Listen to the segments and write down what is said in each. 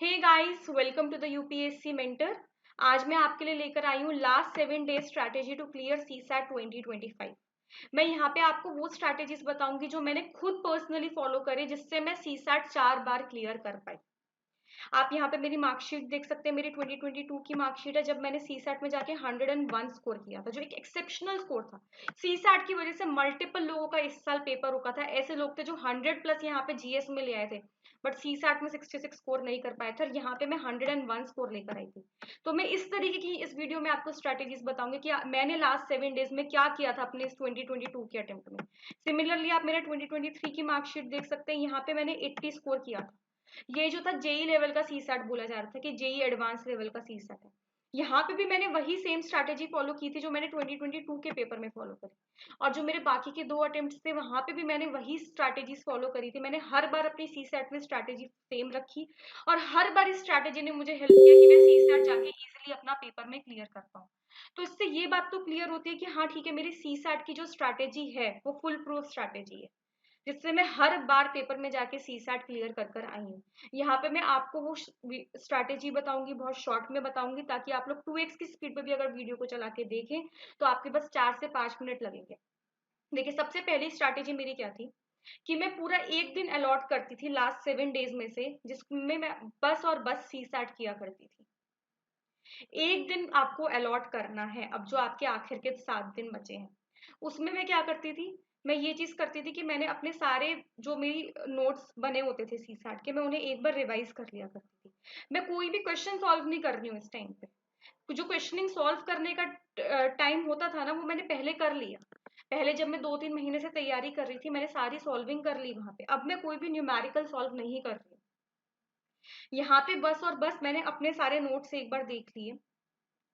Hey guys, welcome to the UPSC mentor. आज मैं आपके लिए लेकर आई हूँ last 7 days strategy to clear CSAT 2025। मैं यहाँ पे आपको वो स्ट्रैटेजीज बताऊंगी जो मैंने खुद पर्सनली फॉलो करे, जिससे मैं सीसैट 4 बार क्लियर कर पाई। आप यहाँ पे मेरी मार्कशीट देख सकते हैं। मेरी 2022 की मार्कशीट है, जब मैंने सीसैट में जाके 101 स्कोर किया था, जो एक एक्सेप्शनल स्कोर था। सीसैट की वजह से मल्टीपल लोगों का इस साल पेपर रुका था। ऐसे लोग थे जो 100+ यहाँ पे जीएस में ले आए थे, बट सीसैट में 66 स्कोर नहीं कर पाए थे। यहाँ पे मैं 101 स्कोर लेकर आई थी। तो मैं इस तरीके की इस वीडियो में आपको स्ट्रेटेजीज बताऊंगी कि मैंने लास्ट 7 डेज में क्या किया था अपने इस 2022 के अटेम्प्ट में। सिमिलरली आप मेरा 2023 की मार्कशीट देख सकते हैं। यहाँ पे मैंने 80 स्कोर किया था। ये जो था जेई लेवल का सीसैट बोला जा रहा था कि जेई एडवांस लेवल का सीसैट है। यहाँ पे भी मैंने वही सेम स्ट्रैटेजी फॉलो की थी जो मैंने 2022 के पेपर में फॉलो करी, और जो मेरे बाकी के 2 अटेम्प्ट्स थे वहां पे भी मैंने वही स्ट्रैटेजीज फॉलो करी थी। मैंने हर बार अपनी सीसैट में स्ट्रैटेजी सेम रखी, और हर बार इस स्ट्रैटेजी ने मुझे हेल्प किया कि मैं सीसैट जाके इजिली अपना पेपर में क्लियर कर पाऊँ। तो इससे ये बात तो क्लियर होती है कि हाँ ठीक है, मेरी सीसैट की जो स्ट्रैटेजी है वो फुल प्रूफ स्ट्रैटेजी है, जिससे मैं हर बार पेपर में जाके सीसैट क्लियर कर कर आई हूँ। यहाँ पे मैं आपको वो स्ट्रैटेजी बताऊंगी, बहुत शॉर्ट में बताऊंगी, ताकि आप लोग 2x की स्पीड पे भी अगर वीडियो को चला के देखें तो आपके बस 4 से 5 मिनट लगेंगे। देखिए, सबसे पहली स्ट्रैटेजी मेरी क्या थी कि मैं पूरा एक दिन अलॉट करती थी लास्ट 7 डेज में से, जिसमें मैं बस और बस सीसैट किया करती थी। एक दिन आपको अलॉट करना है। अब जो आपके आखिर के 7 दिन बचे हैं, उसमें मैं क्या करती थी, मैं ये चीज करती थी कि मैंने अपने सारे जो मेरी नोट्स बने होते थे सीसैट के, मैं उन्हें एक बार रिवाइज कर लिया करती थी। मैं कोई भी क्वेश्चन सॉल्व नहीं कर रही हूँ इस टाइम पे। जो क्वेश्चनिंग सॉल्व करने का टाइम होता था ना, वो मैंने पहले कर लिया। पहले जब मैं 2-3 महीने से तैयारी कर रही थी, मैंने सारी सॉल्विंग कर ली वहां पे। अब मैं कोई भी न्यूमेरिकल सॉल्व नहीं कर रही हूँ। यहाँ पे बस और बस मैंने अपने सारे नोट्स एक बार देख लिए।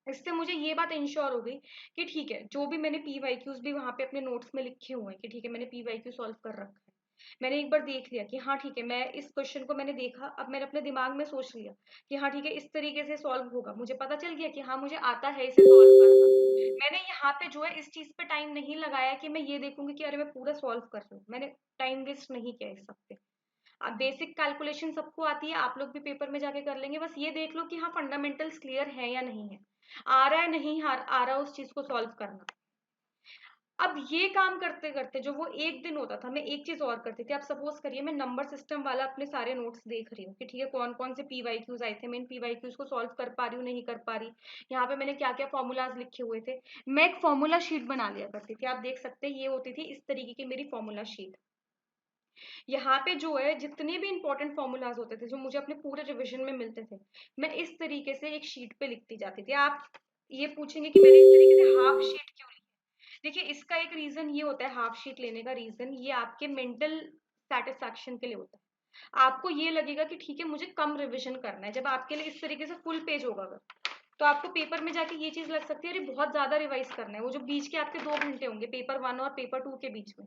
इससे मुझे ये बात इंश्योर हो गई कि ठीक है, जो भी मैंने पीवाईक्यूज भी वहां पे अपने नोट्स में लिखे हुए हैं कि ठीक है, मैंने पीवाईक्यू सॉल्व कर रखा है। मैंने एक बार देख लिया कि हाँ ठीक है, मैं इस क्वेश्चन को मैंने देखा, अब मैंने अपने दिमाग में सोच लिया कि हाँ ठीक है, इस तरीके से सॉल्व होगा। मुझे पता चल गया कि हाँ मुझे आता है इसे सॉल्व करना। मैंने यहाँ पे जो है इस चीज पे टाइम नहीं लगाया कि मैं ये देखूंगी कि अरे मैं पूरा सॉल्व कर रही हूँ। मैंने टाइम वेस्ट नहीं किया इस सब पे। अब बेसिक कैलकुलेशन सबको आती है, आप लोग भी पेपर में जाके कर लेंगे। बस ये देख लो कि हाँ फंडामेंटल्स क्लियर है या नहीं है, आ रहा है नहीं आ रहा उस चीज को सॉल्व करना। अब ये काम करते करते जो वो एक दिन होता था, मैं एक चीज और करती थी। आप सपोज करिए मैं नंबर सिस्टम वाला अपने सारे नोट्स देख रही हूँ कि ठीक है, कौन कौन से पीवाईक्यूज आए थे, मैं इन पीवाईक्यूज को सॉल्व कर पा रही हूँ नहीं कर पा रही, यहाँ पे मैंने क्या क्या फॉर्मूलाज लिखे हुए थे। मैं एक फॉर्मूला शीट बना लिया करती थी। आप देख सकते हैं, ये होती थी इस तरीके की मेरी फॉर्मूला शीट। यहाँ पे जो है जितने भी इंपॉर्टेंट फॉर्मूलाज होते थे जो मुझे अपने पूरे रिवीजन में मिलते थे, मैं इस तरीके से एक शीट पे लिखती जाती थी। आप ये पूछेंगे कि मैंने इस तरीके से हाफ शीट क्यों ली। देखिए, इसका एक रीजन ये होता है, हाफ शीट लेने का रीजन ये आपके मेंटल सेटिस्फैक्शन के लिए होता है। आपको ये लगेगा कि ठीक है, मुझे कम रिविजन करना है। जब आपके लिए इस तरीके से फुल पेज होगा अगर, तो आपको पेपर में जाके ये चीज लग सकती है, अरे बहुत ज्यादा रिवाइज करना है। वो जो बीच के आपके 2 घंटे होंगे पेपर 1 और पेपर 2 के बीच में,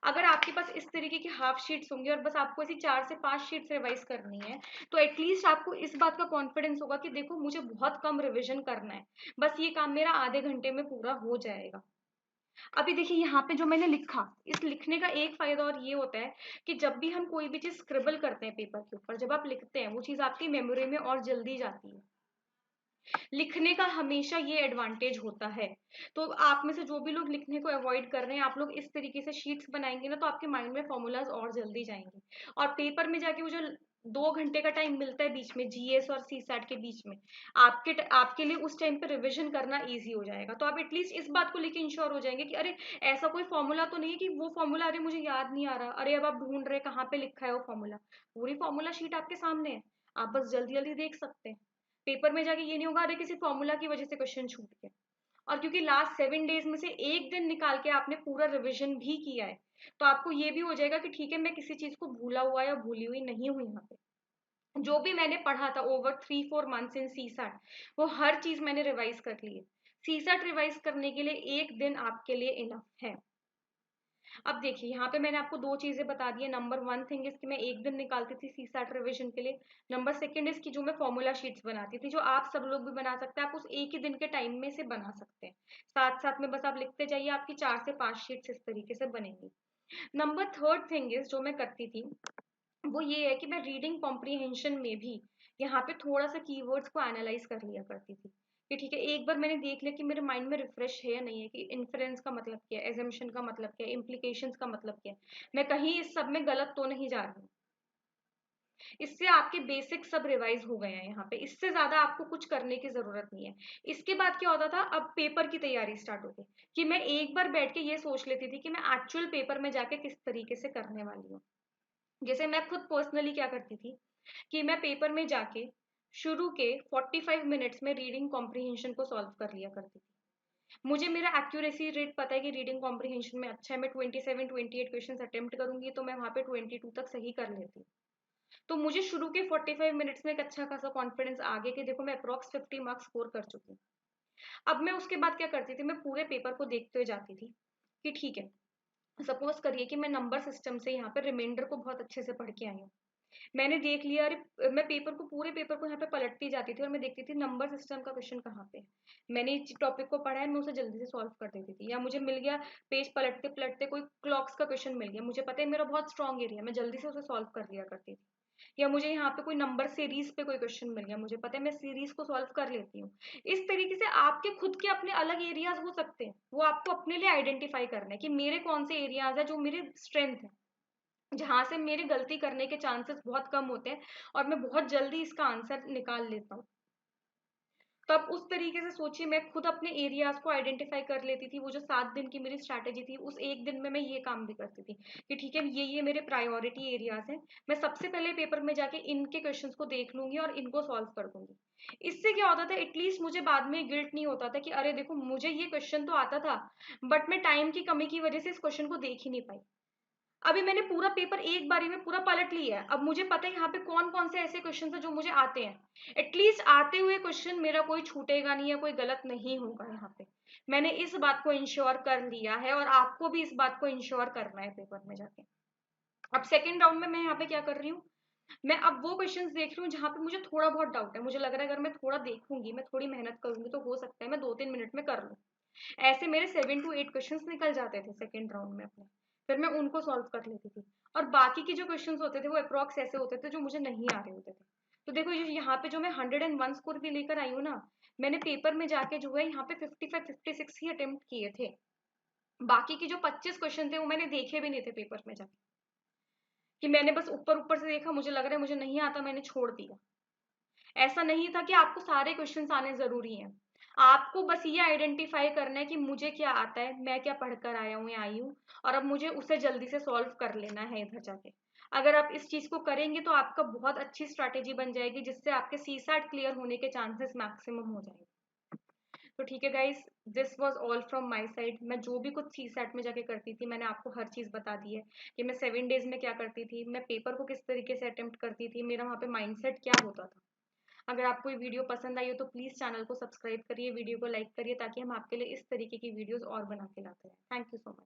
अगर आपके पास इस तरीके की हाफ शीट्स होंगी और बस आपको ऐसी 4 से 5 शीट्स रिवाइज करनी है, तो एटलीस्ट आपको इस बात का कॉन्फिडेंस होगा कि देखो मुझे बहुत कम रिविजन करना है, बस ये काम मेरा आधे घंटे में पूरा हो जाएगा। अभी देखिए, यहाँ पे जो मैंने लिखा, इस लिखने का एक फायदा और ये होता है कि जब भी हम कोई भी चीज स्क्रिबल करते हैं पेपर के ऊपर, जब आप लिखते हैं वो चीज आपकी मेमोरी में और जल्दी जाती है। लिखने का हमेशा ये एडवांटेज होता है। तो आप में से जो भी लोग लिखने को अवॉइड कर रहे हैं, आप लोग इस तरीके से शीट्स बनाएंगे ना, तो आपके माइंड में फॉर्मूलाज और जल्दी जाएंगे। और पेपर में जाके वो जो 2 घंटे का टाइम मिलता है बीच में, जीएस और सीसैट के बीच में, आपके लिए उस टाइम पे रिविजन करना इजी हो जाएगा। तो आप एटलीस्ट इस बात को लेके इंश्योर हो जाएंगे कि अरे ऐसा कोई फॉर्मूला तो नहीं है कि वो फॉर्मूला अरे मुझे याद नहीं आ रहा, अरे अब आप ढूंढ रहे कहाँ पे लिखा है वो फॉर्मूला। पूरी फॉर्मूला शीट आपके सामने है, आप बस जल्दी जल्दी देख सकते हैं। पेपर में जाके ये नहीं होगा अरे किसी फॉर्मूला की वजह से क्वेश्चन छूट गया। और क्योंकि लास्ट 7 डेज में से एक दिन निकाल के आपने पूरा रिविजन भी किया है, तो आपको ये भी हो जाएगा कि ठीक है, मैं किसी चीज को भूला हुआ या भूली हुई नहीं हूँ। यहाँ पे जो भी मैंने पढ़ा था ओवर 3-4 मंथ्स इन सीसैट, वो हर चीज मैंने रिवाइज कर ली है। सीसैट रिवाइज करने के लिए एक दिन आपके लिए इनफ है। अब देखिए, यहाँ पे मैंने आपको 2 चीजें बता दी है। नंबर 1 थिंग इज कि मैं एक दिन निकालती थी सीसैट रिवीजन के लिए। नंबर 2 इज कि जो मैं फॉर्मूला शीट्स बनाती थी, जो आप सब लोग भी बना सकते हैं, आप उस एक ही दिन के टाइम में से बना सकते हैं। साथ साथ में बस आप लिखते जाइए, आपकी 4 से 5 शीट्स इस तरीके से बनेंगी। नंबर 3 थिंग इज जो मैं करती थी, वो ये है कि मैं रीडिंग कॉम्प्रिहेंशन में भी यहाँ पे थोड़ा सा कीवर्ड्स को एनालाइज कर लिया करती थी कि ठीक है, एक बार मैंने देख लिया कि मेरे माइंड में रिफ्रेश है या नहीं है, कि इन्फरेंस का मतलब क्या है, एजम्पशन का मतलब क्या है, इम्प्लीकेशंस का मतलब क्या है, मैं कहीं इस सब में गलत तो नहीं जा रही हूँ। इससे आपके बेसिक सब रिवाइज हो गए हैं यहाँ पे, इससे ज्यादा आपको कुछ करने की जरूरत नहीं है। इसके बाद क्या होता था, अब पेपर की तैयारी स्टार्ट हो गई कि मैं एक बार बैठ के ये सोच लेती थी कि मैं एक्चुअल पेपर में जाके किस तरीके से करने वाली हूँ। जैसे मैं खुद पर्सनली क्या करती थी कि मैं पेपर में जाके शुरू के 45 मिनट्स में रीडिंग कॉम्प्रिहेंशन को सॉल्व कर लिया करती थी। मुझे मेरा एक्यूरेसी रेट पता है कि रीडिंग कॉम्प्रिहेंशन में अच्छा है, मैं 27-28 क्वेश्चन अटेम्प्ट करूंगी तो मैं वहां पे 22 तक सही कर लेती। तो मुझे शुरू के 45 मिनट्स में एक अच्छा खासा कॉन्फिडेंस आ गया कि देखो मैं अप्रॉक्स 50 मार्क्स स्कोर कर चुकी हूँ। अब मैं उसके बाद क्या करती थी, मैं पूरे पेपर को देखते हुए जाती थी कि ठीक है, सपोज करिए कि मैं नंबर सिस्टम से यहाँ पे रिमाइंडर को बहुत अच्छे से पढ़ के आई हूँ। मैंने देख लिया, अरे मैं पूरे पेपर को यहाँ पे पलटती जाती थी और मैं देखती थी नंबर सिस्टम का क्वेश्चन कहाँ पे है। मैंने इस टॉपिक को पढ़ा है, मैं उसे जल्दी से सॉल्व कर देती थी, या मुझे मिल गया पेज पलटते पलटते कोई क्लॉक्स का क्वेश्चन मिल गया, मुझे पता है मेरा बहुत स्ट्रॉन्ग एरिया, मैं जल्दी से उसे सॉल्व कर लिया करती थी। या मुझे यहाँ पे कोई नंबर सीरीज पे कोई क्वेश्चन मिल गया, मुझे पता है मैं सीरीज को सॉल्व कर लेती हूँ। इस तरीके से आपके खुद के अपने अलग एरियाज हो सकते हैं, वो आपको अपने लिए आइडेंटिफाई करना है कि मेरे कौन से एरियाज है जो मेरे स्ट्रेंथ है, जहां से मेरे गलती करने के चांसेस बहुत कम होते हैं और मैं बहुत जल्दी इसका आंसर निकाल लेता हूँ। तो अब उस तरीके से सोचिए, मैं खुद अपने एरियाज को आइडेंटिफाई कर लेती थी। वो जो 7 दिन की मेरी स्ट्रैटेजी थी, उस एक दिन में मैं ये काम भी करती थी कि ठीक है, ये मेरे प्रायोरिटी एरियाज हैं, मैं सबसे पहले पेपर में जाके इनके क्वेश्चंस को देख लूंगी और इनको सॉल्व कर दूंगी। इससे क्या होता था, एटलीस्ट मुझे बाद में गिल्ट नहीं होता था कि अरे देखो मुझे ये क्वेश्चन तो आता था, बट मैं टाइम की कमी की वजह से इस क्वेश्चन को देख ही नहीं पाई। अभी मैंने पूरा पेपर एक बारी में पूरा पलट लिया है, अब मुझे पता है यहाँ पे कौन कौन से ऐसे क्वेश्चन है जो मुझे आते हैं। एटलीस्ट आते हुए क्वेश्चन मेरा कोई छूटेगा नहीं, या कोई गलत नहीं होगा यहाँ पे। मैंने इस बात को इंश्योर कर लिया है और आपको भी इस बात को इंश्योर करना है पेपर में जाके। अब सेकेंड राउंड में मैं यहाँ पे क्या कर रही हूँ, मैं अब वो क्वेश्चंस देख रही हूँ जहाँ पे मुझे थोड़ा बहुत डाउट है, मुझे लग रहा है अगर मैं थोड़ा देखूंगी, मैं थोड़ी मेहनत करूंगी तो हो सकता है मैं 2-3 मिनट में कर लूँ। ऐसे मेरे 7 to 8 क्वेश्चंस निकल जाते थे सेकेंड राउंड में अपने, फिर मैं उनको सॉल्व कर लेती थी। और बाकी के जो क्वेश्चंस होते थे वो अप्रॉक्स ऐसे होते थे जो मुझे नहीं आ रहे होते थे। तो देखो ये यहाँ पे जो मैं 101 स्कोर भी लेकर आई हूँ ना, मैंने पेपर में जाके जो है यहाँ पे 55-56 ही अटेम्प्ट किए थे। बाकी के जो 25 क्वेश्चन थे वो मैंने देखे भी नहीं थे पेपर में जाके, कि मैंने बस ऊपर ऊपर से देखा, मुझे लग रहा है मुझे नहीं आता, मैंने छोड़ दिया। ऐसा नहीं था कि आपको सारे क्वेश्चंस आने जरूरी हैं, आपको बस ये आइडेंटिफाई करना है कि मुझे क्या आता है, मैं क्या पढ़कर आया हूँ या आई हूँ, और अब मुझे उसे जल्दी से सॉल्व कर लेना है इधर जाके। अगर आप इस चीज को करेंगे तो आपका बहुत अच्छी स्ट्रैटेजी बन जाएगी, जिससे आपके सीसैट क्लियर होने के चांसेस मैक्सिमम हो जाएंगे। तो ठीक है guys, this was all from my side. मैं जो भी कुछ सीसैट में जाके करती थी मैंने आपको हर चीज बता दी है, कि मैं 7 डेज में क्या करती थी, मैं पेपर को किस तरीके से अटेम्प्ट करती थी, मेरा वहाँ पे माइंडसेट क्या होता था। अगर आपको ये वीडियो पसंद आई हो तो प्लीज़ चैनल को सब्सक्राइब करिए, वीडियो को लाइक करिए, ताकि हम आपके लिए इस तरीके की वीडियोस और बना के लाते रहें। Thank you so much.